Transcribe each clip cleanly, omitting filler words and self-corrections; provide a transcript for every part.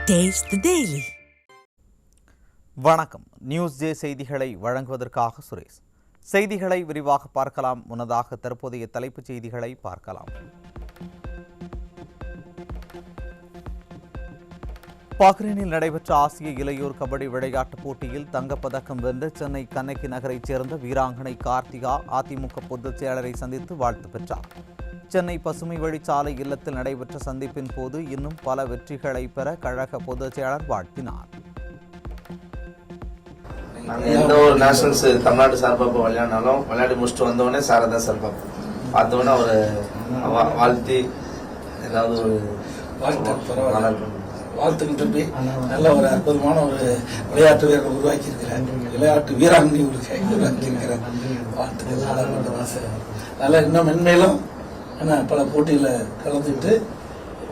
Taste the Daily. வணக்கம். News J செய்திகளை வழங்குவதற்காக சுரேஷ். செய்திகளை விரிவாக பார்க்கலாம். முன்னதாக தற்போதைய தலைப்புச் செய்திகளை பார்க்கலாம். பஹ்ரைனில் நடைபெற்ற ஆசிய இளையோர் கபடி விளையாட்டுப் போட்டியில் தங்கப்பதக்கம் வென்ற சென்னை கண்ணகி நகரைச் சேர்ந்த வீராங்கனை கார்த்திகா அதிமுக பொதுச் செயலரை சந்தித்து வாழ்த்து பெற்றார். சென்னை பசுமை வழிச்சாலை இல்லத்தில் நடைபெற்ற சந்திப்பின் போது இன்னும் பல வெற்றிகளை பெற கழக பொதுச் செயலர் வாழ்த்தினார். எந்த ஒரு நேஷனல்ஸ் தமிழ்நாடு சார்பாக விளையாடினாலும் விளையாடி முடிச்சுட்டு வந்தோடனே சாரதா சார் பார்த்தோன்னே ஒரு வாழ்த்தி ஏதாவது ஒரு வாழ்த்துக்கிட்டு போய் நல்ல ஒரு அற்புதமான ஒரு விளையாட்டு வீரரை உருவாக்கி இருக்கிறேன். விளையாட்டு வீராங்கனை உருவாக்கி இருக்கிறேன். வாழ்த்துக்கள். நல்லா இன்னும் மென்மேலும் பல போட்டியில கலந்துட்டு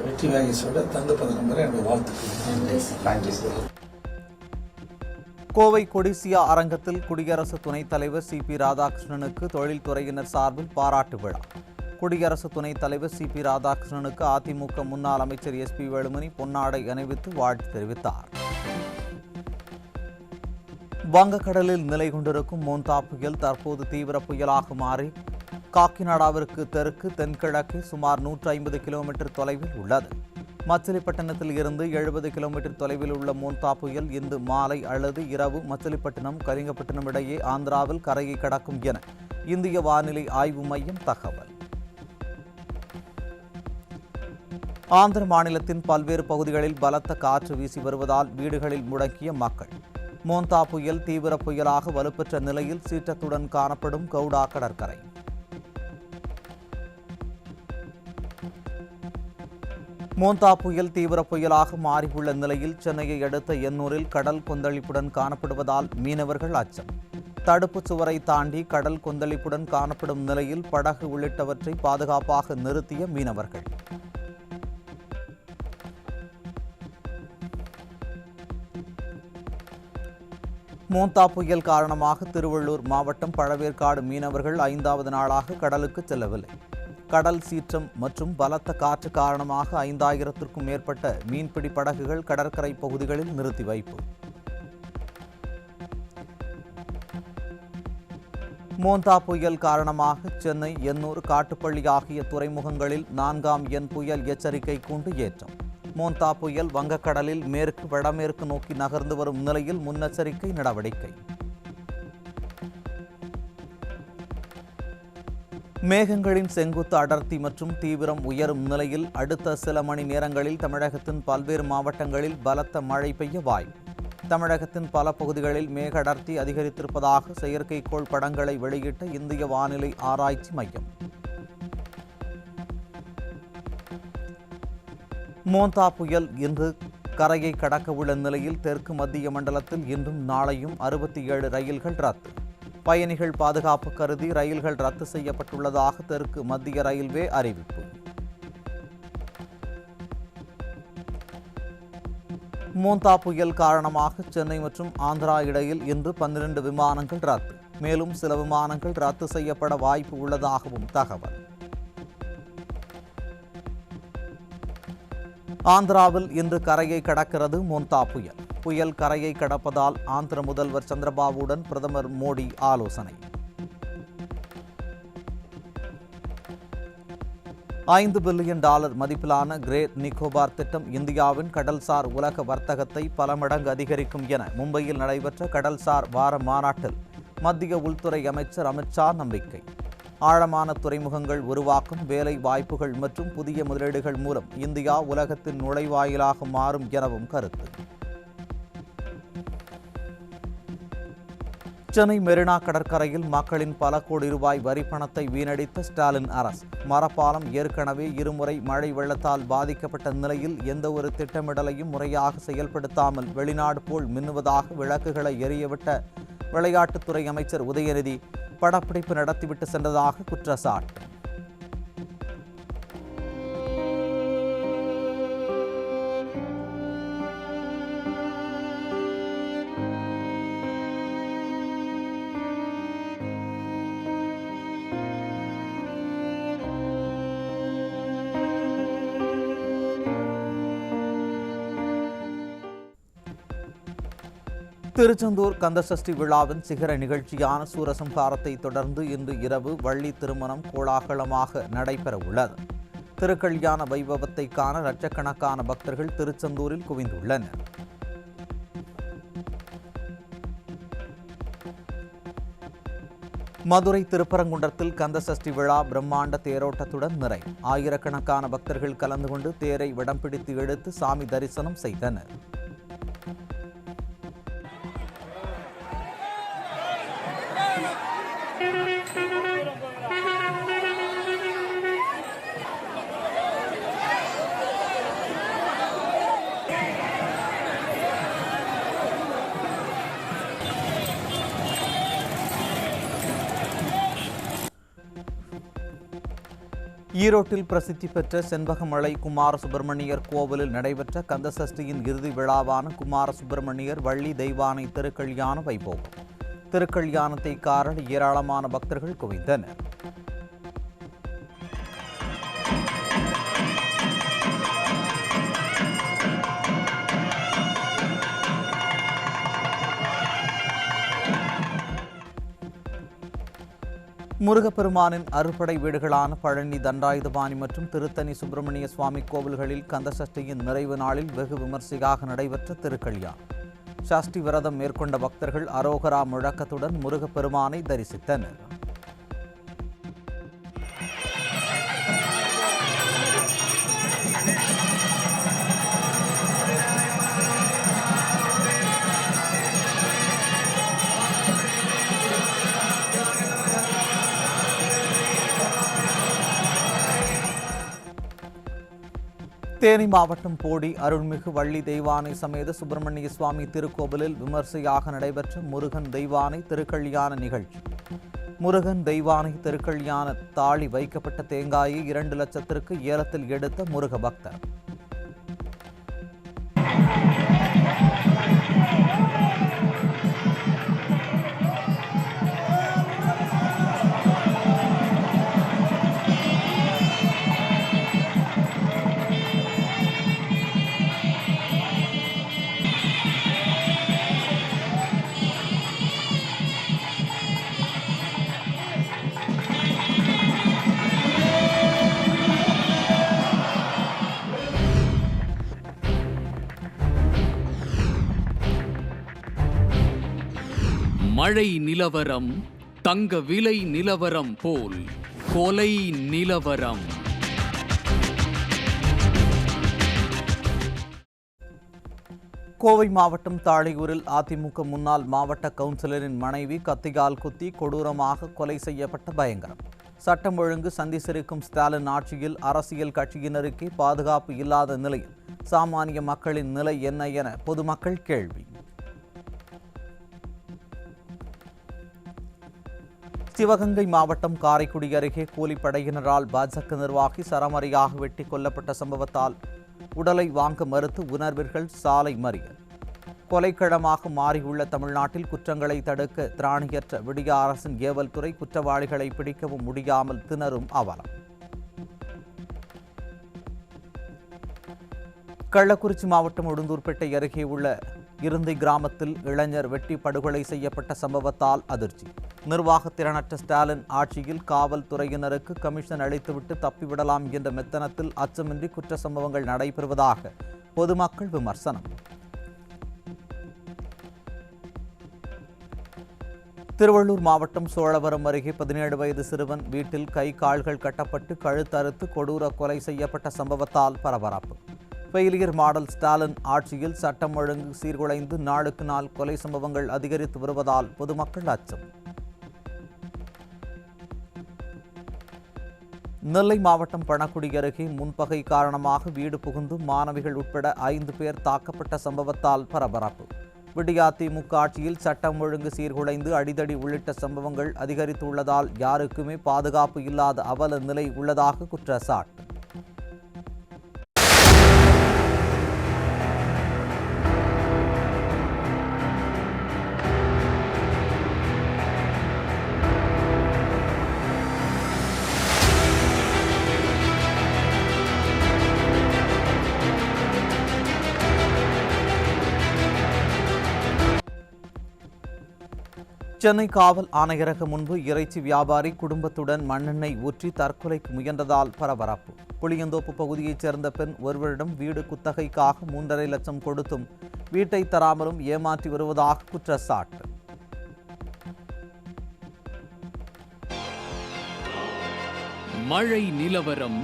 வெற்றி வாங்கி சொல்ல தங்கப்பதக்கம் பெற என்னுடைய வாழ்த்துக்கள். கோவை கொடிசியா அரங்கத்தில் குடியரசு துணைத் தலைவர் சி.பி. ராதாகிருஷ்ணனுக்கு தொழில்துறையினர் சார்பில் பாராட்டு விழா. குடியரசு துணைத் தலைவர் சி.பி. ராதாகிருஷ்ணனுக்கு அதிமுக முன்னாள் அமைச்சர் எஸ்.பி. வேலுமணி பொன்னாடை அணிவித்து வாழ்த்து தெரிவித்தார். வங்கக்கடலில் நிலை கொண்டிருக்கும் மோந்தா புயல் தற்போது தீவிர புயலாக மாறி காக்கிநாடாவிற்கு தெற்கு தென்கிழக்கே சுமார் 150 கிலோமீட்டர் தொலைவில் உள்ளது. மச்சிலிப்பட்டினத்தில் இருந்து 70 கிலோமீட்டர் தொலைவில் உள்ள மோந்தா புயல் இன்று மாலை அல்லது இரவு மச்சிலிப்பட்டினம் கலிங்கப்பட்டினம் இடையே ஆந்திராவில் கரையை கடக்கும் என இந்திய வானிலை ஆய்வு மையம் தகவல். ஆந்திர மாநிலத்தின் பல்வேறு பகுதிகளில் பலத்த காற்று வீசி வருவதால் வீடுகளில் முடங்கிய மக்கள். மோந்தா புயல் தீவிர புயலாக வலுப்பெற்ற நிலையில் சீற்றத்துடன் காணப்படும் கவுடா கடற்கரை. மோந்தா புயல் தீவிர புயலாக மாறியுள்ள நிலையில் சென்னையை அடுத்த எண்ணூரில் கடல் கொந்தளிப்புடன் காணப்படுவதால் மீனவர்கள் அச்சம். தடுப்புச் சுவரை தாண்டி கடல் கொந்தளிப்புடன் காணப்படும் நிலையில் படகு உள்ளிட்டவற்றை பாதுகாப்பாக நிறுத்திய மீனவர்கள். மோந்தா புயல் காரணமாக திருவள்ளூர் மாவட்டம் பழவேற்காடு மீனவர்கள் 5வது நாளாக கடலுக்கு செல்லவில்லை. கடல் சீற்றம் மற்றும் பலத்த காற்று காரணமாக 5000த்திற்கும் மேற்பட்ட மீன்பிடி படகுகள் கடற்கரை பகுதிகளில் நிறுத்தி வைப்பு. மோந்தா புயல் காரணமாக சென்னை, எண்ணூர், காட்டுப்பள்ளி ஆகிய துறைமுகங்களில் 4ஆம் எண் புயல் எச்சரிக்கை கூண்டு ஏற்றம். மோந்தா புயல் வங்கக்கடலில் மேற்கு வடமேற்கு நோக்கி நகர்ந்து வரும் நிலையில் முன்னெச்சரிக்கை நடவடிக்கை. மேகங்களின் செங்குத்து அடர்த்தி மற்றும் தீவிரம் உயரும் நிலையில் அடுத்த சில மணி நேரங்களில் தமிழகத்தின் பல்வேறு மாவட்டங்களில் பலத்த மழை பெய்ய வாய்ப்பு. தமிழகத்தின் பல பகுதிகளில் மேக அடர்த்தி அதிகரித்திருப்பதாக செயற்கைக்கோள் படங்களை வெளியிட்ட இந்திய வானிலை ஆராய்ச்சி மையம். மோந்தா புயல் இன்று கரையை கடக்க உள்ள நிலையில் தெற்கு மத்திய மண்டலத்தில் இன்றும் நாளையும் 67 ரயில்கள் ரத்து. பயணிகள் பாதுகாப்பு கருதி ரயில்கள் ரத்து செய்யப்பட்டுள்ளதாக தெற்கு மத்திய ரயில்வே அறிவிப்பு. மோந்தா புயல் காரணமாக சென்னை மற்றும் ஆந்திரா இடையில் இன்று 12 விமானங்கள் ரத்து. மேலும் சில விமானங்கள் ரத்து செய்யப்பட வாய்ப்பு உள்ளதாகவும் தகவல். ஆந்திராவில் இன்று கரையை கடக்கிறது மோந்தா புயல். புயல் கரையை கடப்பதால் ஆந்திர முதல்வர் சந்திரபாபுவுடன் பிரதமர் மோடி ஆலோசனை. $5 பில்லியன் மதிப்பிலான கிரேட் நிக்கோபார் திட்டம் இந்தியாவின் கடல்சார் உலக வர்த்தகத்தை பல மடங்கு அதிகரிக்கும் என மும்பையில் நடைபெற்ற கடல்சார் வார மாநாட்டில் மத்திய உள்துறை அமைச்சர் அமித்ஷா நம்பிக்கை. ஆழமான துறைமுகங்கள் உருவாக்கும், வேலை வாய்ப்புகள் மற்றும் புதிய முதலீடுகள் மூலம் இந்தியா உலகத்தின் நுழைவாயிலாக மாறும் எனவும் கருத்து. சென்னை மெரினா கடற்கரையில் மக்களின் பல கோடி ரூபாய் வரிப்பணத்தை வீணடித்த ஸ்டாலின் அரசு. மரப்பாலம் ஏற்கனவே இருமுறை மழை வெள்ளத்தால் பாதிக்கப்பட்ட நிலையில் எந்த ஒரு திட்டமிடலையும் முறையாக செயல்படுத்தாமல் வெளிநாடு போல் மின்னுவதாக விளக்குகளை எரியவிட்ட விளையாட்டுத்துறை அமைச்சர் உதயநிதி படப்பிடிப்பு நடத்திவிட்டு சென்றதாக குற்றச்சாட்டு. திருச்செந்தூர் கந்தசஷ்டி விழாவின் சிகர நிகழ்ச்சியான சூரசம்ஹாரத்தை தொடர்ந்து இன்று இரவு வள்ளி திருமணம் கோலாகலமாக நடைபெற உள்ளது. திருக்கல்யாண வைபவத்தை காண லட்சக்கணக்கான பக்தர்கள் திருச்செந்தூரில் குவிந்துள்ளனர். மதுரை திருப்பரங்குன்றத்தில் கந்தசஷ்டி விழா பிரம்மாண்ட தேரோட்டத்துடன் நிறைவு. ஆயிரக்கணக்கான பக்தர்கள் கலந்து கொண்டு தேரை வடம் பிடித்து எடுத்து சாமி தரிசனம் செய்தனர். ஈரோட்டில் பிரசித்தி பெற்ற செண்பகமலை குமார சுப்பிரமணியர் கோவிலில் நடைபெற்ற கந்தசஷ்டியின் இறுதி விழாவான குமார சுப்பிரமணியர் வள்ளி தெய்வானை திருக்கல்யாண வைபோகம். திருக்கல்யாணத்தை காண ஏராளமான பக்தர்கள் குவிந்தனர். முருகப்பெருமானின் அறுபடை வீடுகளான பழனி, தண்டாயுதபாணி மற்றும் திருத்தணி சுப்பிரமணிய சுவாமி கோவில்களில் கந்தசஷ்டியின் நிறைவு நாளில் வெகு விமர்சையாக நடைபெற்ற திருக்கல்யாணம். சஷ்டி விரதம் மேற்கொண்ட பக்தர்கள் அரோகரா முழக்கத்துடன் முருகப்பெருமானை தரிசித்தனர். தேனி மாவட்டம் போடி அருள்மிகு வள்ளி தெய்வானை சமேத சுப்பிரமணிய சுவாமி திருக்கோவிலில் விமர்சையாக நடைபெற்ற முருகன் தெய்வானை திருக்கல்யாண நிகழ்ச்சி. முருகன் தெய்வானை திருக்கல்யாண தாளி வைக்கப்பட்ட தேங்காயை 2 லட்சத்திற்கு ஏலத்தில் எடுத்த முருக பக்தர். மழை நிலவரம் தங்க விலை நிலவரம் போல் கொலை நிலவரம். கோவை மாவட்டம் தாழையூரில் அதிமுக முன்னாள் மாவட்ட கவுன்சிலரின் மனைவி கத்தியால் குத்தி கொடூரமாக கொலை செய்யப்பட்ட பயங்கரம். சட்டம் ஒழுங்கு சந்தி சிரிக்கும் ஸ்டாலின் ஆட்சியில் அரசியல் கட்சியினருக்கே பாதுகாப்பு இல்லாத நிலையில் சாமானிய மக்களின் நிலை என்ன என பொதுமக்கள் கேள்வி. சிவகங்கை மாவட்டம் காரைக்குடி அருகே கூலிப்படையினரால் பாஜக நிர்வாகி சரமாரியாக வெட்டி கொல்லப்பட்ட சம்பவத்தால் உடலை வாங்க மறுத்து உணர்வீர்கள் சாலை மறியல். கொலைக்களமாக மாறியுள்ள தமிழ்நாட்டில் குற்றங்களை தடுக்க திராணியற்ற விடிய அரசின் ஏவல் துறை குற்றவாளிகளை பிடிக்கவும் முடியாமல் திணறும் அவலம். கள்ளக்குறிச்சி மாவட்டம் உளுந்தூர்பேட்டை அருகே உள்ள இருந்தை கிராமத்தில் இளைஞர் வெட்டி படுகொலை செய்யப்பட்ட சம்பவத்தால் அதிர்ச்சி. நிர்வாக திறனற்ற ஸ்டாலின் ஆட்சியில் காவல்துறையினருக்கு கமிஷன் அளித்துவிட்டு தப்பிவிடலாம் என்ற மெத்தனத்தில் அச்சமின்றி குற்ற சம்பவங்கள் நடைபெறுவதாக பொதுமக்கள் விமர்சனம். திருவள்ளூர் மாவட்டம் சோழவரம் அருகே 17 வயது சிறுவன் வீட்டில் கை கால்கள் கட்டப்பட்டு கழுத்தறுத்து கொடூர கொலை செய்யப்பட்ட சம்பவத்தால் பரபரப்பு. ஃபெயிலியர் மாடல் ஸ்டாலின் ஆட்சியில் சட்டம் ஒழுங்கு சீர்குலைந்து நாளுக்கு நாள் கொலை சம்பவங்கள் அதிகரித்து வருவதால் பொதுமக்கள் அச்சம். நெல்லை மாவட்டம் பணக்குடி அருகே முன்பகை காரணமாக வீடு புகுந்து மாணவிகள் உட்பட 5 பேர் தாக்கப்பட்ட சம்பவத்தால் பரபரப்பு. விடியாதிமுக ஆட்சியில் சட்டம் ஒழுங்கு சீர்குலைந்து அடிதடி உள்ளிட்ட சம்பவங்கள் அதிகரித்துள்ளதால் யாருக்குமே பாதுகாப்பு இல்லாத அவல நிலை உள்ளதாக குற்றச்சாட்டு. சென்னை காவல் ஆணையரகம் முன்பு இறைச்சி வியாபாரி குடும்பத்துடன் மண்ணெண்ணெய் ஊற்றி தற்கொலைக்கு முயன்றதால் பரபரப்பு. புளியந்தோப்பு பகுதியைச் சேர்ந்த பெண் ஒருவரிடம் வீடு குத்தகைக்காக 3.5 லட்சம் கொடுத்தும் வீட்டை தராமலும் ஏமாற்றி வருவதாக குற்றச்சாட்டு. மழை நிலவரம்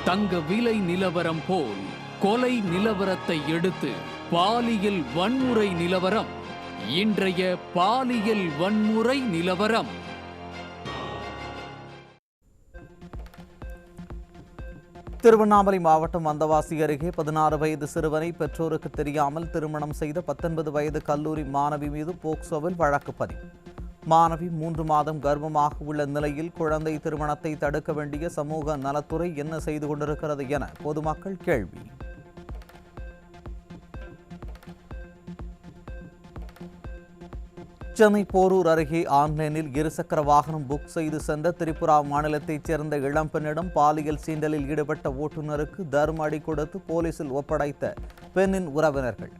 தங்க விலை நிலவரம் போல் கொலை நிலவரத்தை எடுத்து பாலியல் வன்முறை நிலவரம். இன்றைய பாலியல் வன்முறை நிலவரம். திருவண்ணாமலை மாவட்டம் வந்தவாசி அருகே 16 வயது சிறுவனை பெற்றோருக்கு தெரியாமல் திருமணம் செய்த 19 வயது கல்லூரி மாணவி மீது போக்சோவில் வழக்கு பதிவு. மாணவி 3 மாதம் கர்ப்பமாக உள்ள நிலையில் குழந்தை திருமணத்தை தடுக்க வேண்டிய சமூக நலத்துறை என்ன செய்து கொண்டிருக்கிறது என பொதுமக்கள் கேள்வி. சென்னை போரூர் அருகே ஆன்லைனில் இருசக்கர வாகனம் புக் செய்து சென்ற திரிபுரா மாநிலத்தைச் சேர்ந்த இளம்பெண்ணிடம் பாலியல் சீண்டலில் ஈடுபட்ட ஓட்டுநருக்கு தர்ம அடி கொடுத்து போலீசில் ஒப்படைத்த பெண்ணின் உறவினர்கள்.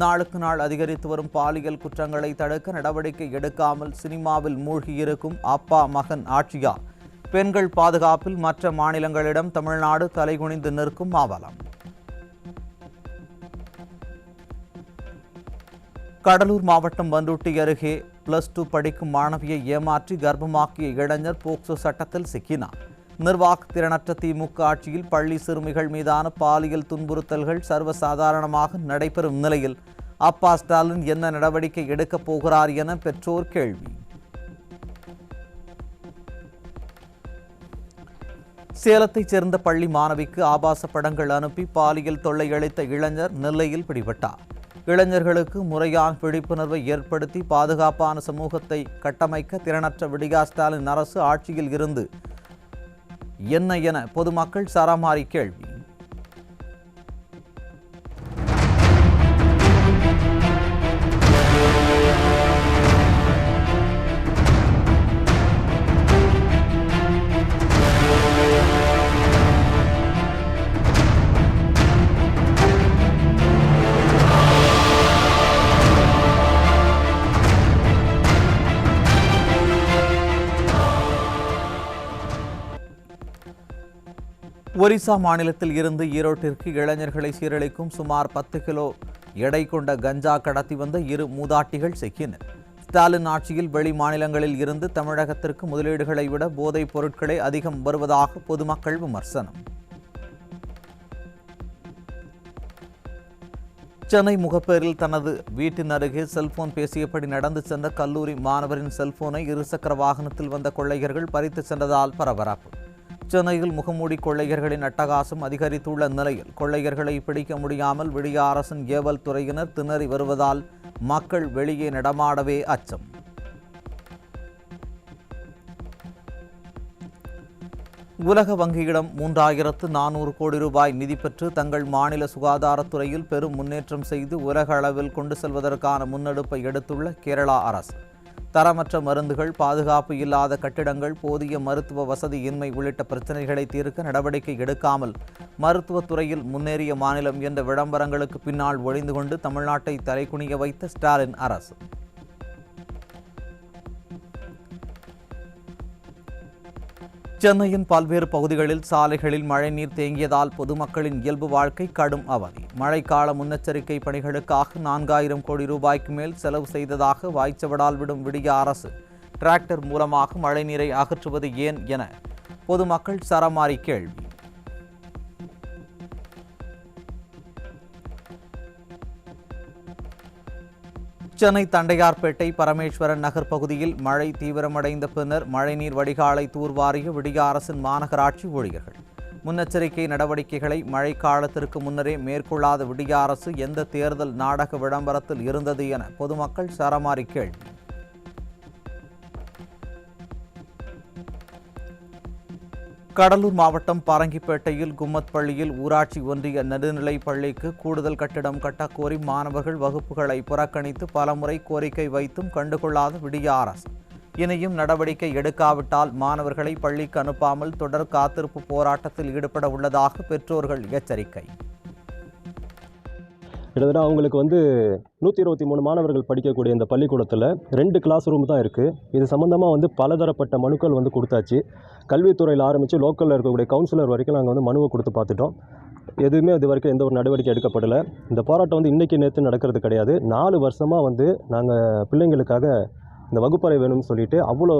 நாளுக்கு நாள் அதிகரித்து வரும் பாலியல் குற்றங்களை தடுக்க நடவடிக்கை எடுக்காமல் சினிமாவில் மூழ்கியிருக்கும் அப்பா மகன் ஆட்சியார் பெண்கள் பாதுகாப்பில் மற்ற மாநிலங்களிடம் தமிழ்நாடு தலைகுனிந்து நிற்கும் அவலம். கடலூர் மாவட்டம் பண்ருட்டி அருகே +2 படிக்கும் மாணவியை ஏமாற்றி கர்ப்பமாக்கிய இளைஞர் போக்சோ சட்டத்தில் சிக்கினார். நிர்வாக திறனற்ற திமுக ஆட்சியில் பள்ளி சிறுமிகள் மீதான பாலியல் துன்புறுத்தல்கள் சர்வசாதாரணமாக நடைபெறும் நிலையில் அப்பா ஸ்டாலின் என்ன நடவடிக்கை எடுக்கப் போகிறார் என பெற்றோர் கேள்வி. சேலத்தைச் சேர்ந்த பள்ளி மாணவிக்கு ஆபாச படங்கள் அனுப்பி பாலியல் தொல்லை அளித்த இளைஞர் நெல்லையில் பிடிபட்டார். இளைஞர்களுக்கு முறையான விழிப்புணர்வை ஏற்படுத்தி பாதுகாப்பான சமூகத்தை கட்டமைக்க திறனற்ற விடியா ஸ்டாலின் அரசு ஆட்சியில் இருந்து என்ன என பொதுமக்கள் சரமாரி கேள்வி. ஒரிசா மாநிலத்தில் இருந்து ஈரோட்டிற்கு இளைஞர்களை சீரழிக்கும் சுமார் 10 கிலோ எடை கொண்ட கஞ்சா கடத்தி வந்த 2 மூதாட்டிகள் சிக்கினர். ஸ்டாலின் ஆட்சியில் வெளி மாநிலங்களில் இருந்து தமிழகத்திற்கு முதலீடுகளை விட போதைப் பொருட்களே அதிகம் வருவதாக பொதுமக்கள் விமர்சனம். சென்னை முகப்பேரில் தனது வீட்டின் அருகே செல்போன் பேசியபடி நடந்து சென்ற கல்லூரி மாணவரின் செல்போனை இருசக்கர வாகனத்தில் வந்த கொள்ளையர்கள் பறித்து சென்றதால் பரபரப்பு. சென்னையில் முகமூடி கொள்ளையர்களின் அட்டகாசம் அதிகரித்துள்ள நிலையில் கொள்ளையர்களை பிடிக்க முடியாமல் விடிய அரசின் ஏவல் துறையினர் திணறி வருவதால் மக்கள் வெளியே நடமாடவே அச்சம். உலக வங்கியிடம் 3400 கோடி ரூபாய் நிதி பெற்று தங்கள் மாநில சுகாதாரத்துறையில் பெரும் முன்னேற்றம் செய்து உலக அளவில் கொண்டு செல்வதற்கான முன்னெடுப்பை எடுத்துள்ள கேரளா அரசு. தரமற்ற மருந்துகள், பாதுகாப்பு இல்லாத கட்டிடங்கள், போதிய மருத்துவ வசதியின்மை உள்ளிட்ட பிரச்சினைகளை தீர்க்க நடவடிக்கை எடுக்காமல் மருத்துவத்துறையில் முன்னேறிய மாநிலம் என்ற விளம்பரங்களுக்கு பின்னால் ஒளிந்து கொண்டு தமிழ்நாட்டை தலைகுனிய வைத்த ஸ்டாலின் அரசு. சென்னையின் பல்வேறு பகுதிகளில் சாலைகளில் மழைநீர் தேங்கியதால் பொதுமக்களின் இயல்பு வாழ்க்கை கடும் அவதி. மழைக்கால முன்னெச்சரிக்கை பணிகளுக்காக 4000 கோடி ரூபாய்க்கு மேல் செலவு செய்ததாக வாய்ச்சவடால் விடும் விடிய அரசு டிராக்டர் மூலமாக மழைநீரை அகற்றுவது ஏன் என பொதுமக்கள் சரமாரி கேள்வி. சென்னை தண்டையார்பேட்டை பரமேஸ்வரன் நகர் பகுதியில் மழை தீவிரமடைந்த பின்னர் மழைநீர் வடிகாலை தூர்வாரிய விடிய அரசின் மாநகராட்சி ஊழியர்கள். முன்னெச்சரிக்கை நடவடிக்கைகளை மழைக்காலத்திற்கு முன்னரே மேற்கொள்ளாத விடிய அரசு எந்த தேர்தல் நாடக விளம்பரத்தில் இருந்தது என பொதுமக்கள் சரமாரி கேள்வி. கடலூர் மாவட்டம் பரங்கிப்பேட்டையில் கும்மத் பள்ளியில் ஊராட்சி ஒன்றிய நடுநிலைப் பள்ளிக்கு கூடுதல் கட்டிடம் கட்டக்கோரி மாணவர்கள் வகுப்புகளை புறக்கணித்து பலமுறை கோரிக்கை வைத்தும் கண்டுகொள்ளாத விடிய அரசு இனியும் நடவடிக்கை எடுக்காவிட்டால் மாணவர்களை பள்ளிக்கு அனுப்பாமல் தொடர் காத்திருப்பு போராட்டத்தில் ஈடுபட உள்ளதாக பெற்றோர்கள் எச்சரிக்கை. கிட்டத்தட்ட அவங்களுக்கு 123 மாணவர்கள் படிக்கக்கூடிய இந்த பள்ளிக்கூடத்தில் 2 கிளாஸ் ரூம் தான் இருக்குது. இது சம்மந்தமாக பலதரப்பட்ட மனுக்கள் கொடுத்தாச்சு. கல்வித்துறையில் ஆரம்பித்து லோக்கலில் இருக்கக்கூடிய கவுன்சிலர் வரைக்கும் நாங்கள் மனுவை கொடுத்து பார்த்துட்டோம். எதுவுமே இது வரைக்கும் எந்த ஒரு நடவடிக்கை எடுக்கப்படலை. இந்த போராட்டம் இன்றைக்கி நேற்று நடக்கிறது கிடையாது. 4 வருஷமாக நாங்கள் பிள்ளைங்களுக்காக இந்த வகுப்பறை வேணும்னு சொல்லிட்டு அவ்வளோ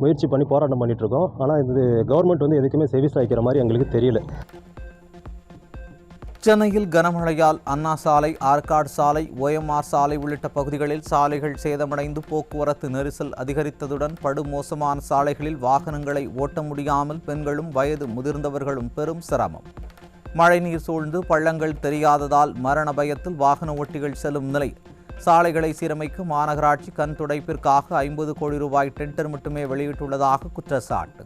முயற்சி பண்ணி போராட்டம் பண்ணிகிட்ருக்கோம். ஆனால் இது கவர்மெண்ட் எதுக்குமே செவி சாய்க்கிற மாதிரி எங்களுக்கு தெரியல. சென்னையில் கனமழையால் அண்ணா சாலை, ஆற்காடு சாலை, OMR சாலை உள்ளிட்ட பகுதிகளில் சாலைகள் சேதமடைந்து போக்குவரத்து நெரிசல் அதிகரித்ததுடன் படுமோசமான சாலைகளில் வாகனங்களை ஓட்ட முடியாமல் பெண்களும் வயது முதிர்ந்தவர்களும் பெரும் சிரமம். மழைநீர் சூழ்ந்து பள்ளங்கள் தெரியாததால் மரண பயத்தில் வாகன ஓட்டிகள் செல்லும் நிலை. சாலைகளை சீரமைக்க மாநகராட்சி கண் துடைப்பிற்காக 50 கோடி ரூபாய் டெண்டர் மட்டுமே வெளியிட்டுள்ளதாக குற்றச்சாட்டு.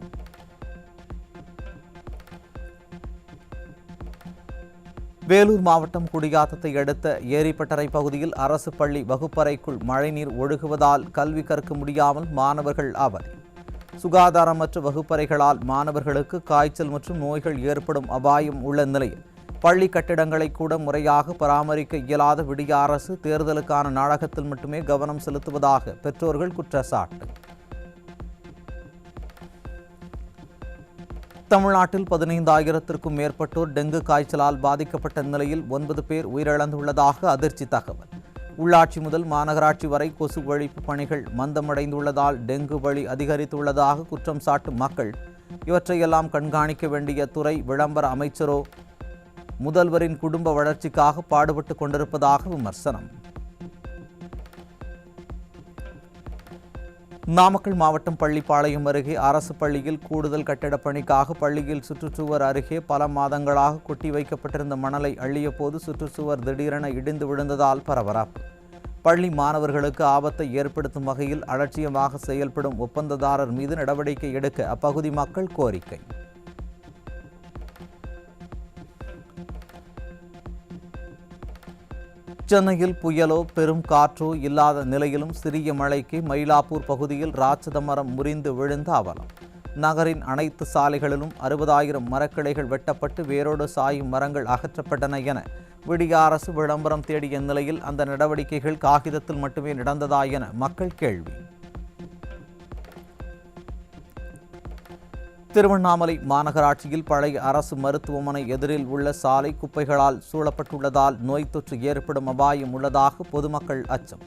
வேலூர் மாவட்டம் குடியாத்தத்தை அடுத்த ஏரிப்பட்டறை பகுதியில் அரசு பள்ளி வகுப்பறைக்குள் மழைநீர் ஒழுகுவதால் கல்வி கற்க முடியாமல் மாணவர்கள் அவதி. சுகாதாரமற்ற வகுப்பறைகளால் மாணவர்களுக்கு காய்ச்சல் மற்றும் நோய்கள் ஏற்படும் அபாயம் உள்ள நிலையில் பள்ளி கட்டிடங்களை கூட முறையாக பராமரிக்க இயலாத விடிய அரசு தேர்தலுக்கான நாடகத்தில் மட்டுமே கவனம் செலுத்துவதாக பெற்றோர்கள் குற்றச்சாட்டு. தமிழ்நாட்டில் 15,000க்கும் மேற்பட்டோர் டெங்கு காய்ச்சலால் பாதிக்கப்பட்ட நிலையில் 9 பேர் உயிரிழந்துள்ளதாக அதிர்ச்சி தகவல். உள்ளாட்சி முதல் மாநகராட்சி வரை கொசு ஒழிப்பு பணிகள் மந்தமடைந்துள்ளதால் டெங்கு பலி அதிகரித்துள்ளதாக குற்றம் சாட்டும் மக்கள், இவற்றையெல்லாம் கண்காணிக்க வேண்டிய துறை விளம்பர அமைச்சரோ முதல்வரின் குடும்ப வளர்ச்சிக்காக பாடுபட்டு கொண்டிருப்பதாக விமர்சனம். நாமக்கல் மாவட்டம் பள்ளிப்பாளையம் அருகே அரசு பள்ளியில் கூடுதல் கட்டிடப் பணிக்காக பள்ளியில் சுற்றுச்சுவர் அருகே பல மாதங்களாக கொட்டி வைக்கப்பட்டிருந்த மணலை அள்ளிய போது சுற்றுச்சுவர் திடீரென இடிந்து விழுந்ததால் பரபரப்பு. பள்ளி மாணவர்களுக்கு ஆபத்தை ஏற்படுத்தும் வகையில் அலட்சியமாக செயல்படும் ஒப்பந்ததாரர் மீது நடவடிக்கை எடுக்க அப்பகுதி மக்கள் கோரிக்கை. சென்னையில் புயலோ பெரும் காற்றோ இல்லாத நிலையிலும் சிறிய மழைக்கு மயிலாப்பூர் பகுதியில் ராட்சத மரம் முறிந்து விழுந்த அவலம். நகரின் அனைத்து சாலைகளிலும் 60,000 மரக்கிளைகள் வெட்டப்பட்டு வேரோடு சாயும் மரங்கள் அகற்றப்பட்டன என விடிய அரசு விளம்பரம் தேடிய நிலையில் அந்த நடவடிக்கைகள் காகிதத்தில் மட்டுமே நடந்ததா என மக்கள் கேள்வி. திருவண்ணாமலை மாநகராட்சியில் பழைய அரசு மருத்துவமனை எதிரில் உள்ள சாலை குப்பைகளால் சூழப்பட்டுள்ளதால் நோய் தொற்று ஏற்படும் அபாயம் உள்ளதாக பொதுமக்கள் அச்சம்.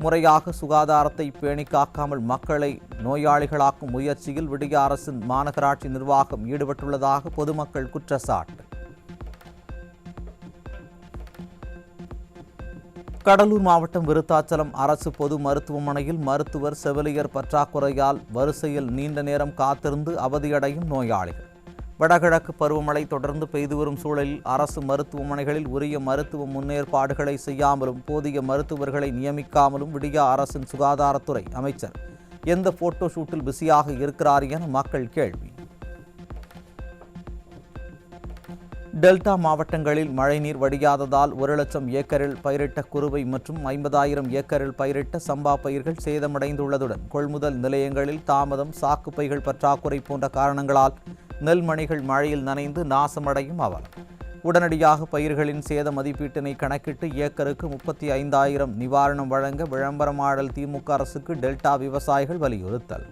முறையாக சுகாதாரத்தை பேணி காக்காமல் மக்களை நோயாளிகளாக்கும் முயற்சியில் விடிய அரசின் மாநகராட்சி நிர்வாகம் ஈடுபட்டுள்ளதாக பொதுமக்கள் குற்றச்சாட்டு. கடலூர் மாவட்டம் விருத்தாச்சலம் அரசு பொது மருத்துவமனையில் மருத்துவர் செவிலியர் பற்றாக்குறையால் வரிசையில் நீண்ட நேரம் காத்திருந்து அவதியடையும் நோயாளிகள். வடகிழக்கு பருவமழை தொடர்ந்து பெய்து வரும் சூழலில் அரசு மருத்துவமனைகளில் உரிய மருத்துவ முன்னேற்பாடுகளை செய்யாமலும் போதிய மருத்துவர்களை நியமிக்காமலும் விடிய அரசின் சுகாதாரத்துறை அமைச்சர் எந்த போட்டோ ஷூட்டில் பிஸியாக இருக்கிறார் என மக்கள் கேள்வி. டெல்டா மாவட்டங்களில் மழைநீர் வடியாததால் 1,00,000 ஏக்கரில் பயிரிட்ட குறுவை மற்றும் 50,000 ஏக்கரில் பயிரிட்ட சம்பா பயிர்கள் சேதமடைந்துள்ளதுடன் கொள்முதல் நிலையங்களில் தாமதம், சாக்குப்பைகள் பற்றாக்குறை போன்ற காரணங்களால் நெல்மணிகள் மழையில் நனைந்து நாசமடையும் அவலம். உடனடியாக பயிர்களின் சேத மதிப்பீட்டினை கணக்கிட்டு ஏக்கருக்கு 35,000 நிவாரணம் வழங்க விளம்பரமாடல் திமுக அரசுக்கு டெல்டா விவசாயிகள் வலியுறுத்தல்.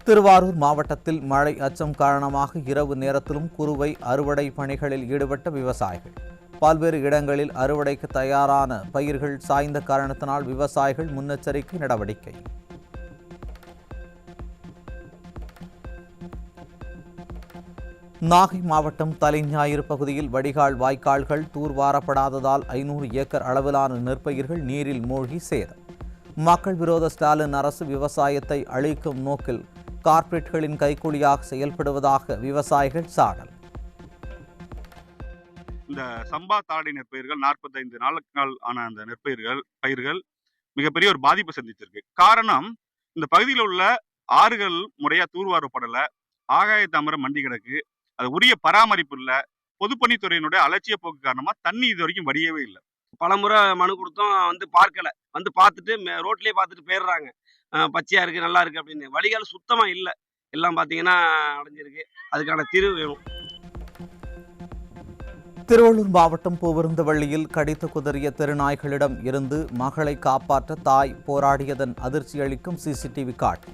திருவாரூர் மாவட்டத்தில் மழை அச்சம் காரணமாக இரவு நேரத்திலும் குறுவை அறுவடை பணிகளில் ஈடுபட்ட விவசாயிகள். பல்வேறு இடங்களில் அறுவடைக்கு தயாரான பயிர்கள் சாய்ந்த காரணத்தினால் விவசாயிகள் முன்னெச்சரிக்கை நடவடிக்கை. நாகை மாவட்டம் தலைஞாயிறு பகுதியில் வடிகால் வாய்க்கால்கள் தூர்வாரப்படாததால் 500 ஏக்கர் அளவிலான நெற்பயிர்கள் நீரில் மூழ்கி சேதம். மக்கள் விரோத ஸ்டாலின் அரசு விவசாயத்தை அழிக்கும் நோக்கில் கார்ப்பரேட்களின் கைக்கூலியாக செயல்படுவதாக விவசாயிகள் சாடல். இந்த சம்பா தாடை நெற்பயிர்கள் 45 நாட்கள் ஆன அந்த பயிர்கள் மிகப்பெரிய ஒரு பாதிப்பு சந்திச்சிருக்கு. காரணம், இந்த பகுதியில் உள்ள ஆறுகள் முறையா தூர்வாரப்படல, ஆகாய தாமரம் மண்டி கிடக்கு, அது உரிய பராமரிப்பு இல்லை, பொதுப்பணித்துறையினுடைய அலட்சிய போக்கு காரணமா தண்ணி இது வரைக்கும் வடியவே இல்லை. பலமுறை மனு கொடுத்தோம், பார்க்கல, பார்த்துட்டு ரோட்லயே பார்த்துட்டு போயிடுறாங்க. பச்சையா இருக்கு, நல்லா இருக்கு அப்படின்னு. வடிகால் சுத்தமா இல்லை. எல்லாம் பார்த்தீங்கன்னா அடைஞ்சிருக்கு. அதுக்கான தீர்வு வேணும். திருவள்ளூர் மாவட்டம் பூவிருந்தவள்ளியில் கடித்து குதறிய தெருநாய்களிடம் இருந்து மகளை காப்பாற்ற தாய் போராடியதன் அதிர்ச்சியளிக்கும் சிசிடிவி காட்சி.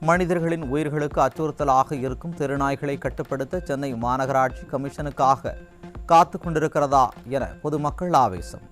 மனிதர்களின் உயிர்களுக்கு அச்சுறுத்தலாக இருக்கும் தெருநாய்களை கட்டுப்படுத்த சென்னை மாநகராட்சி கமிஷனுக்காக காத்து கொண்டிருக்கிறதா என பொதுமக்கள் ஆவேசம்.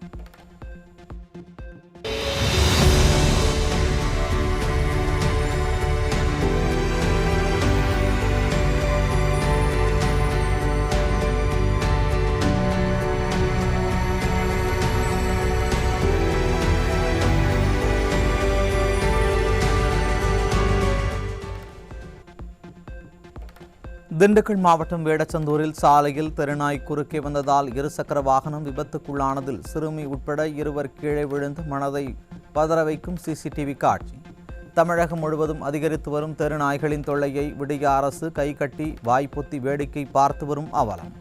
திண்டுக்கல் மாவட்டம் வேடச்சந்தூரில் சாலையில் தெருநாய் குறுக்கே வந்ததால் இருசக்கர வாகனம் விபத்துக்குள்ளானதில் சிறுமி உட்பட 2 கீழே விழுந்து மனதை பதற வைக்கும் சிசிடிவி காட்சி. தமிழகம் முழுவதும் அதிகரித்து வரும் தெருநாய்களின் தொல்லையை விடிய அரசு கைகட்டி வாய்ப்பொத்தி வேடிக்கை பார்த்து வரும் அவலம்.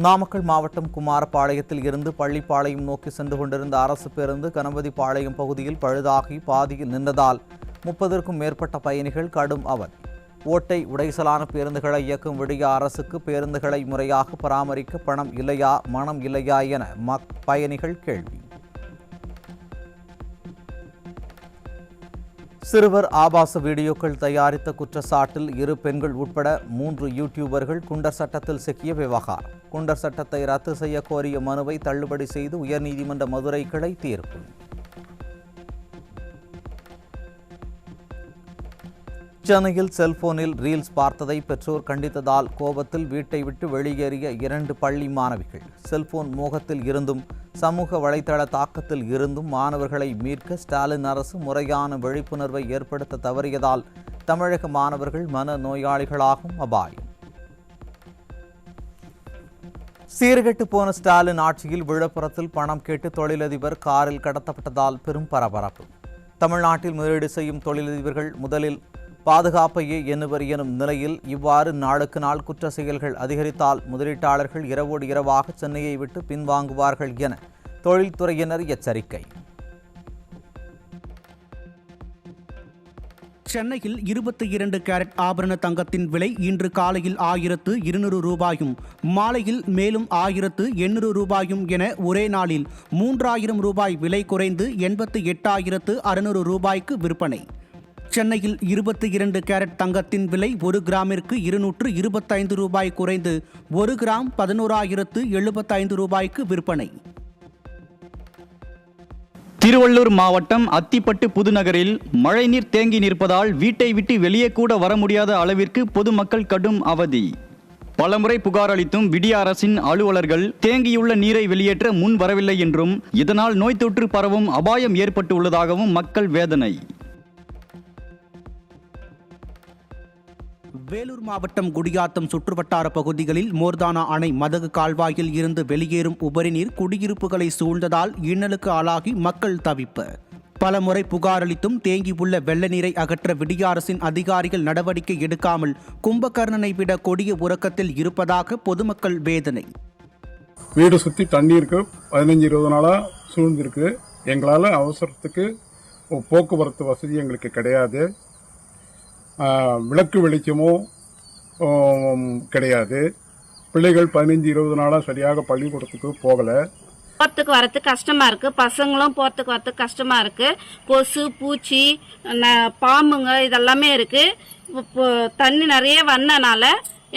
நாமக்கல் மாவட்டம் குமாரபாளையத்தில் இருந்து பள்ளிப்பாளையம் நோக்கி சென்று கொண்டிருந்த அரசு பேருந்து கணபதிபாளையம் பகுதியில் பழுதாகி பாதியில் நின்றதால் 30க்கும் மேற்பட்ட பயணிகள் கடும் அவதி. ஓட்டை உடைசலான பேருந்துகளை இயக்கும் விடிய அரசுக்கு பேருந்துகளை முறையாக பராமரிக்க பணம் இல்லையா, மனம் இல்லையா என பயணிகள் கேள்வி. சிறுவர் ஆபாச வீடியோக்கள் தயாரித்த குற்றச்சாட்டில் 2 பெண்கள் உட்பட 3 யூடியூபர்கள் குண்டர் சட்டத்தில் சிக்கிய விவகாரம். குண்டர் சட்டத்தை ரத்து செய்ய கோரிய மனுவை தள்ளுபடி செய்து உயர்நீதிமன்ற மதுரை கிளை தீர்ப்பு. சென்னையில் செல்போனில் ரீல்ஸ் பார்த்ததை பெற்றோர் கண்டித்ததால் கோபத்தில் வீட்டை விட்டு வெளியேறிய 2 பள்ளி மாணவிகள். செல்போன் மோகத்தில் இருந்தும் சமூக வலைதள தாக்கத்தில் இருந்தும் மாணவர்களை மீட்க ஸ்டாலின் அரசு முறையான விழிப்புணர்வை ஏற்படுத்த தவறியதால் தமிழக மாணவர்கள் மன நோயாளிகளாகும் அபாயம். சீர்கெட்டு போன ஸ்டாலின் ஆட்சியில் விழுப்புரத்தில் பணம் கேட்டு தொழிலதிபர் காரில் கடத்தப்பட்டதால் பெரும் பரபரப்பு. தமிழ்நாட்டில் முதலீடு செய்யும் தொழிலதிபர்கள் முதலில் பாதுகாப்பையே எண்ணுவர் எனும் நிலையில் இவ்வாறு நாளுக்கு நாள் குற்ற செயல்கள் அதிகரித்தால் முதலீட்டாளர்கள் இரவோடு இரவாக சென்னையை விட்டு பின்வாங்குவார்கள் என தொழில்துறையினர் எச்சரிக்கை. சென்னையில் 22 கேரட் ஆபரண தங்கத்தின் விலை இன்று காலையில் 1200 ரூபாயும் மாலையில் மேலும் 1800 ரூபாயும் என ஒரே நாளில் 3000 ரூபாய் விலை குறைந்து 88,600 ரூபாய்க்கு விற்பனை. சென்னையில் 22 கேரட் தங்கத்தின் விலை 1 கிராமிற்கு 225 ரூபாய் குறைந்து 1 கிராம் 11,075 ரூபாய்க்கு விற்பனை. திருவள்ளூர் மாவட்டம் அத்திப்பட்டு புதுநகரில் மழைநீர் தேங்கி நிற்பதால் வீட்டை விட்டு வெளியே கூட வர முடியாத அளவிற்கு பொதுமக்கள் கடும் அவதி. பலமுறை புகார் அளித்தும் விடிய அரசின் அலுவலர்கள் தேங்கியுள்ள நீரை வெளியேற்ற முன் வரவில்லை என்றும் இதனால் நோய் தொற்று பரவும் அபாயம் ஏற்பட்டு உள்ளதாகவும் மக்கள் வேதனை. வேலூர் மாவட்டம் குடியாத்தம் சுற்றுவட்டார பகுதிகளில் மோர்தானா அணை மதகு கால்வாயில் இருந்து வெளியேறும் உபரிநீர் குடியிருப்புகளை சூழ்ந்ததால் இன்னலுக்கு ஆளாகி மக்கள் தவிப்பு. பலமுறை புகார் அளித்தும் தேங்கியுள்ள வெள்ள நீரை அகற்ற விடிய அரசின் அதிகாரிகள் நடவடிக்கை எடுக்காமல் கும்பகர்ணனை விட கொடிய உறக்கத்தில் இருப்பதாக பொதுமக்கள் வேதனை. வீடு சுற்றி தண்ணீருக்கு 15-20 நாளாக சூழ்ந்திருக்கு. எங்களால் அவசரத்துக்கு போக்குவரத்து வசதி எங்களுக்கு கிடையாது. விளக்கு வெளிச்சமும் கிடையாது. பிள்ளைகள் 15-20 நாளாக சரியாக பள்ளிக்கூடத்துக்கு போகலை. போகிறதுக்கு வரத்துக்கு கஷ்டமாக இருக்குது. பசங்களும் போகிறதுக்கு வரத்துக்கு கஷ்டமாக இருக்குது. கொசு, பூச்சி, பாம்புங்க இதெல்லாமே இருக்குது. தண்ணி நிறைய வந்தனால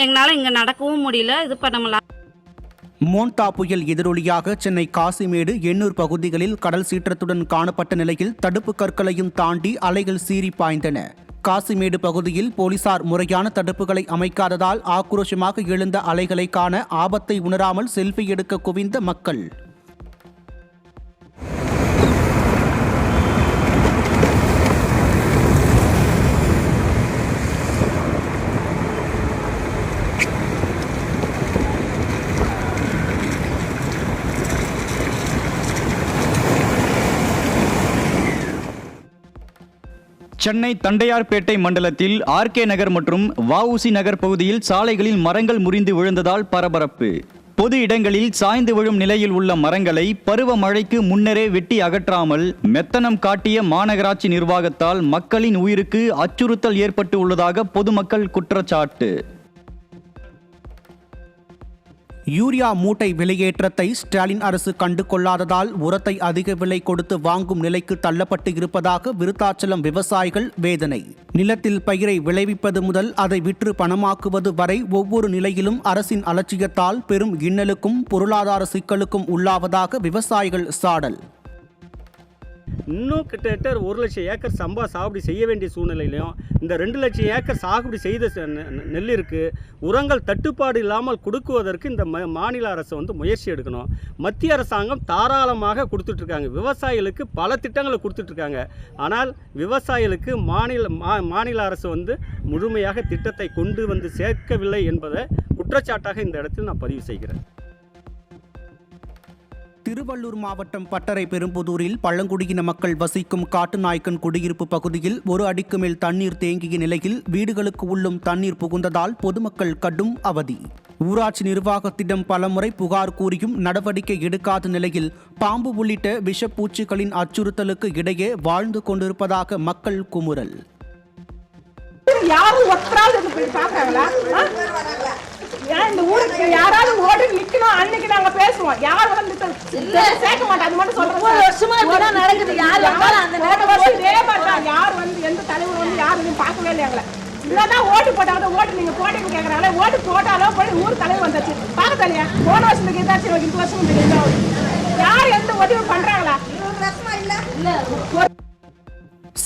எங்களால் இங்கே நடக்கவும் முடியல, இது பண்ண முடியல. மோன்தா புயல் எதிரொலியாக சென்னை காசிமேடு, எண்ணூர் பகுதிகளில் கடல் சீற்றத்துடன் காணப்பட்ட நிலையில் தடுப்பு கற்களையும் தாண்டி அலைகள் சீறி பாய்ந்தன. காசிமேடு பகுதியில் போலீசார் முறையான தடுப்புகளை அமைக்காததால் ஆக்ரோஷமாக எழுந்த அலைகளை காண ஆபத்தை உணராமல் செல்ஃபி எடுக்க குவிந்த மக்கள். சென்னை தண்டையார்பேட்டை மண்டலத்தில் ஆர்கே நகர் மற்றும் வஉசி நகர் பகுதியில் சாலைகளில் மரங்கள் முறிந்து விழுந்ததால் பரபரப்பு. பொது இடங்களில் சாய்ந்து விழும் நிலையில் உள்ள மரங்களை பருவமழைக்கு முன்னரே வெட்டி அகற்றாமல் மெத்தனம் காட்டிய மாநகராட்சி நிர்வாகத்தால் மக்களின் உயிருக்கு அச்சுறுத்தல் ஏற்பட்டு உள்ளதாக பொதுமக்கள் குற்றச்சாட்டு. யூரியா மூட்டை விலையேற்றத்தை ஸ்டாலின் அரசு கண்டு கொள்ளாததால் உரத்தை அதிக விலை கொடுத்து வாங்கும் நிலைக்கு தள்ளப்பட்டு இருப்பதாக விருத்தாச்சலம் விவசாயிகள் வேதனை. நிலத்தில் பயிரை விளைவிப்பது முதல் அதை விற்று பணமாக்குவது வரை ஒவ்வொரு நிலையிலும் அரசின் அலட்சியத்தால் பெரும் இன்னலுக்கும் பொருளாதார சிக்கலுக்கும் உள்ளாவதாக விவசாயிகள் சாடல். இன்னும் கிட்டத்தட்ட 1 லட்சம் ஏக்கர் சம்பா சாகுபடி செய்ய வேண்டிய சூழ்நிலையிலையும் இந்த 2 லட்சம் ஏக்கர் சாகுபடி செய்த நெல்லிற்கு உரங்கள் தட்டுப்பாடு இல்லாமல் கொடுக்குவதற்கு இந்த மாநில அரசு முயற்சி எடுக்கணும். மத்திய அரசாங்கம் தாராளமாக கொடுத்துட்ருக்காங்க, விவசாயிகளுக்கு பல திட்டங்களை கொடுத்துட்ருக்காங்க. ஆனால் விவசாயிகளுக்கு மாநில அரசு முழுமையாக திட்டத்தை கொண்டு வந்து சேர்க்கவில்லை என்பதை குற்றச்சாட்டாக இந்த இடத்தில் நான் பதிவு செய்கிறேன். திருவள்ளூர் மாவட்டம் பட்டறை பெரும்புதூரில் பழங்குடியின மக்கள் வசிக்கும் காட்டுநாயக்கன் குடியிருப்பு பகுதியில் 1 அடிக்கு மேல் தண்ணீர் தேங்கிய நிலையில் வீடுகளுக்கு உள்ளும் தண்ணீர் புகுந்ததால் பொதுமக்கள் கடும் அவதி. ஊராட்சி நிர்வாகத்திடம் பலமுறை புகார் கூறியும் நடவடிக்கை எடுக்காத நிலையில் பாம்பு உள்ளிட்ட விஷப்பூச்சிகளின் அச்சுறுத்தலுக்கு இடையே வாழ்ந்து கொண்டிருப்பதாக மக்கள் குமுறல். இந்த ஊருக்கு யாராவது ஓடி நிக்கணும், அன்னைக்கு நாங்க பேசுவோம். யார் சேர்க்க மாட்டாங்க, அது மட்டும் சொல்றோம். 1 வருஷமா இப்படிதான் நடக்குது. யார் எந்த தலைவர் யாரும் பார்க்கவே இல்லை. எங்களை இதான் ஓட்டு போட்டாங்க, ஓட்டு நீங்க போட்டீங்க கேட்கறாங்களே, ஓட்டு போட்டாலும் போய் ஊர் தலைவர் வந்தாச்சு பார்க்கலையா? போன வருஷத்துக்கு ஏதாச்சும் 2 வருஷம் யார் எந்த உதவி பண்றாங்களா?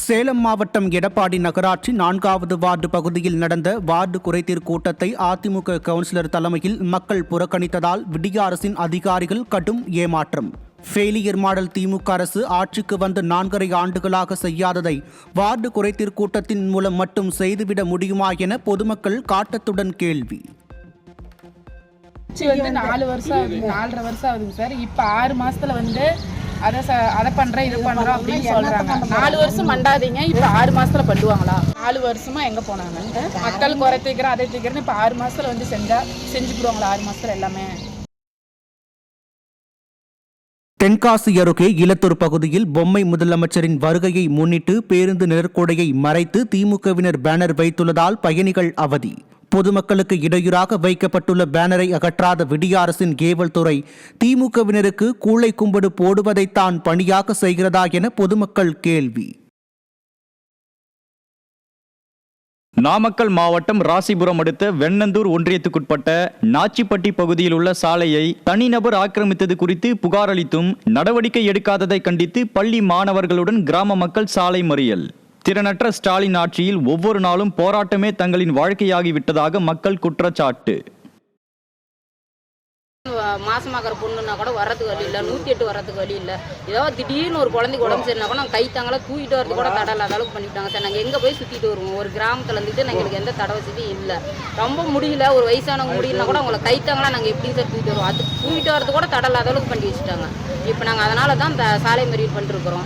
சேலம் மாவட்டம் எடப்பாடி நகராட்சி 4வது வார்டு பகுதியில் நடந்த வார்டு குறைதீர் கூட்டத்தை அதிமுக கவுன்சிலர் தலைமையில் மக்கள் புறக்கணித்ததால் விடிய அரசின் அதிகாரிகள் கடும் ஏமாற்றம். ஃபெயிலியர் மாடல் திமுக அரசு ஆட்சிக்கு வந்து 4.5 ஆண்டுகளாக செய்யாததை வார்டு குறைதீர் கூட்டத்தின் மூலம் மட்டும் செய்துவிட முடியுமா என பொதுமக்கள் காட்டத்துடன் கேள்வி. 4 வருஷம் 4.5 வருஷம் ஆகுதுங்க சார். இப்போ 6 மாசத்துல அதை பண்றேன் இது பண்றோம் அப்படின்னு சொல்றாங்க. 4 வருஷம் மண்டாதீங்க, இப்ப 6 மாசத்துல பண்ணுவாங்களா? 4 வருஷமா எங்க போனாங்க? மக்கள் குறை தீக்கிறோம் அதை தீக்கிறேன்னு இப்ப 6 மாசத்துல செஞ்சுக்குருவாங்களா? 6 மாசத்துல எல்லாமே. தென்காசி அருகே இலத்தூர் பகுதியில் பொம்மை முதலமைச்சரின் வருகையை முன்னிட்டு பேருந்து நிழற்குடையை மறைத்து திமுகவினர் பேனர் வைத்துள்ளதால் பயணிகள் அவதி. பொதுமக்களுக்கு இடையூறாக வைக்கப்பட்டுள்ள பேனரை அகற்றாத விடிய அரசின் கேவல் துறை திமுகவினருக்கு கூளை கும்பிடு போடுவதைத்தான் பணியாக செய்கிறதா என பொதுமக்கள் கேள்வி. நாமக்கல் மாவட்டம் ராசிபுரம் அடுத்த வெண்ணந்தூர் ஒன்றியத்துக்குட்பட்ட நாச்சிப்பட்டி பகுதியில் உள்ள சாலையை தனிநபர் ஆக்கிரமித்தது குறித்து புகார் அளித்தும் நடவடிக்கை எடுக்காததை கண்டித்து பள்ளி மாணவர்களுடன் கிராம மக்கள் சாலை மறியல். திறனற்ற ஸ்டாலின் ஆட்சியில் ஒவ்வொரு நாளும் போராட்டமே தங்களின் வாழ்க்கையாகிவிட்டதாக மக்கள் குற்றச்சாட்டு. மாசமாக்கிற பொண்ணுன்னா கூட வர்றதுக்கு வழி இல்லை, 108 வர்றதுக்கு வழி இல்லை. ஏதாவது திடீர்னு ஒரு குழந்தைக்கு உடம்பு சரினா கூட நாங்கள் கைத்தாங்களா தூக்கிட்டு வரது கூட தடை இல்லாத அளவுக்கு பண்ணிவிட்டாங்க சார். நாங்கள் எங்கே போய் சுற்றிட்டு வருவோம்? ஒரு கிராமத்தில் இருந்துட்டு எங்களுக்கு எந்த தடை வசதியும் இல்லை. ரொம்ப முடியல, ஒரு வயசானவங்க முடியலனா கூட அவங்களை கைத்தாங்களா நாங்கள் எப்படி சார் தூக்கிட்டு வருவோம்? அது தூக்கிட்டு வரது கூட தடை இல்லாத அளவுக்கு பண்ணி வச்சுட்டாங்க. இப்போ நாங்கள் அதனால தான் இந்த சாலை மறியல் பண்ணிருக்கிறோம்.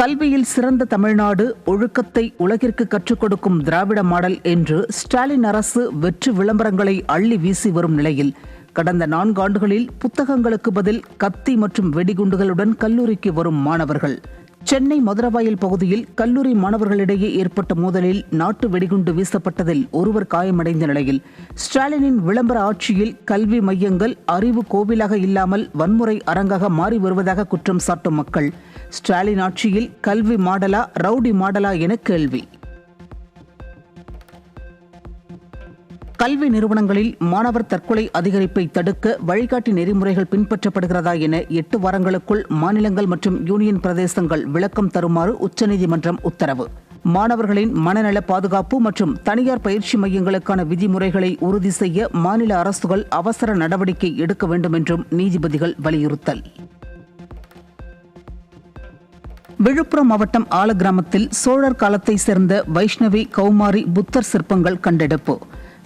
கல்வியில் சிறந்த தமிழ்நாடு, ஒழுக்கத்தை உலகிற்கு கற்றுக் கொடுக்கும் திராவிட மாடல் என்று ஸ்டாலின் அரசு வெற்றி விளம்பரங்களை அள்ளி வீசி வரும் நிலையில் கடந்த 4 ஆண்டுகளில் புத்தகங்களுக்கு பதில் கத்தி மற்றும் வெடிகுண்டுகளுடன் கல்லூரிக்கு வரும் மாணவர்கள். சென்னை மதுரவாயல் பகுதியில் கல்லூரி மாணவர்களிடையே ஏற்பட்ட மோதலில் நாட்டு வெடிகுண்டு வீசப்பட்டதில் ஒருவர் காயமடைந்த நிலையில் ஸ்டாலினின் விளம்பர ஆட்சியில் கல்வி மையங்கள் அறிவு கோவிலாக இல்லாமல் வன்முறை அரங்காக மாறி வருவதாக குற்றம் சாட்டும் மக்கள் ஸ்டாலின் ஆட்சியில் கல்வி மாடலா ரவுடி மாடலா என கேள்வி. கல்வி நிறுவனங்களில் மாணவர் தற்கொலை அதிகரிப்பை தடுக்க வழிகாட்டி நெறிமுறைகள் பின்பற்றப்படுகிறதா என 8 வாரங்களுக்குள் மாநிலங்கள் மற்றும் யூனியன் பிரதேசங்கள் விளக்கம் தருமாறு உச்சநீதிமன்றம் உத்தரவு. மாணவர்களின் மனநல பாதுகாப்பு மற்றும் தனியார் பயிற்சி மையங்களுக்கான விதிமுறைகளை உறுதி செய்ய மாநில அரசுகள் அவசர நடவடிக்கை எடுக்க வேண்டும் என்றும் நீதிபதிகள் வலியுறுத்தல். விழுப்புரம் மாவட்டம் ஆலகிராமத்தில் சோழர் காலத்தை சேர்ந்த வைஷ்ணவி கௌமாரி புத்தர் சிற்பங்கள் கண்டெடுப்பு.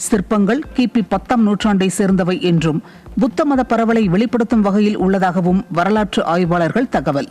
சிற்பங்கள் கிபி 10ஆம் நூற்றாண்டை சேர்ந்தவை என்றும் புத்த மத பரவலை வெளிப்படுத்தும் வகையில் உள்ளதாகவும் வரலாற்று ஆய்வாளர்கள் தகவல்.